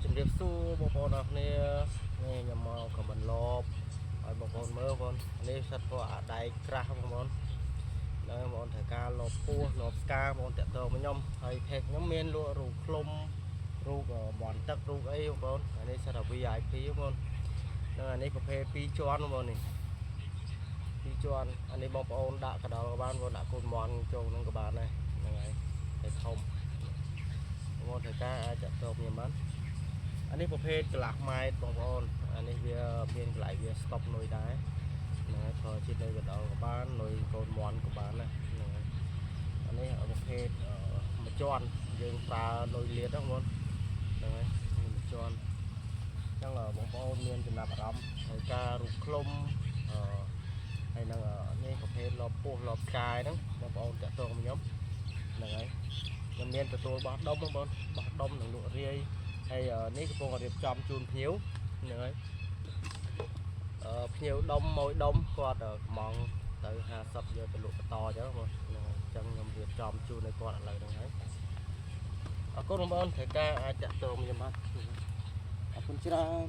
ជំរាបសួរបងប្អូនអរគ្នានេះខ្ញុំមកក៏មិនលបឲ្យបងប្អូនមើលបងនេះសិតព្រោះអាដៃក្រាស់បងប្អូនហើយបងប្អូនត្រូវការលបពោះលបស្កាបងប្អូនតាក់ទងមកខ្ញុំហើយផេកខ្ញុំមានលក់រូបឃ្លុំរូបបនទឹករូបអីបងប្អូនអានេះសិតតែ VIP បងប្អូនអានេះប្រភេទ2ជាន់បងប្អូននេះ2ជាន់អានេះបងប្អូនដាក់កដោក៏បានបងដាក់កូនមន់ចូលនឹងក៏បានដែរហ្នឹងហើយតែធំបងប្អូនត្រូវការអាចតាក់ទងខ្ញុំបានអានេះប្រភេទកន្លះម៉ែត្របងប្អូនអានេះវាមានកន្លែងវាស្តុបនុយដែរហ្នឹងហើយធ្វើជាតិនៅកដោក៏បាននុយកូនមន់ក៏បានណាហ្នឹងហើយអានេះប្រភេទមួយជាន់យើងប្រើនុយលាតហ្នឹងបងហ្នឹងហើយមួយជាន់អញ្ចឹងបងប្អូនមានចំណាប់អារម្មណ៍ហើយការរូបឃ្លុំហើយនឹងនេះប្រភេទលបពោះលបស្កាយហ្នឹងបងប្អូនតាក់ទងខ្ញុំហ្នឹងហើយខ្ញុំមានទទួលបោះដុំបងប្អូនបោះដុំនឹងលក់រាយហើយនេះកំពុងរៀបចំជូនភ្ញៀវហ្នឹងហើយភ្ញៀវដុំមួយដុំគាត់កំងទៅ50យកទៅលក់បន្តអញ្ចឹងបងហ្នឹងហើយអញ្ចឹងខ្ញុំរៀបចំជូនឲ្យគាត់ឥឡូវហ្នឹងហើយអរគុណបងប្អូនត្រូវការអាចតាក់ទងខ្ញុំបានអរគុណច្រើន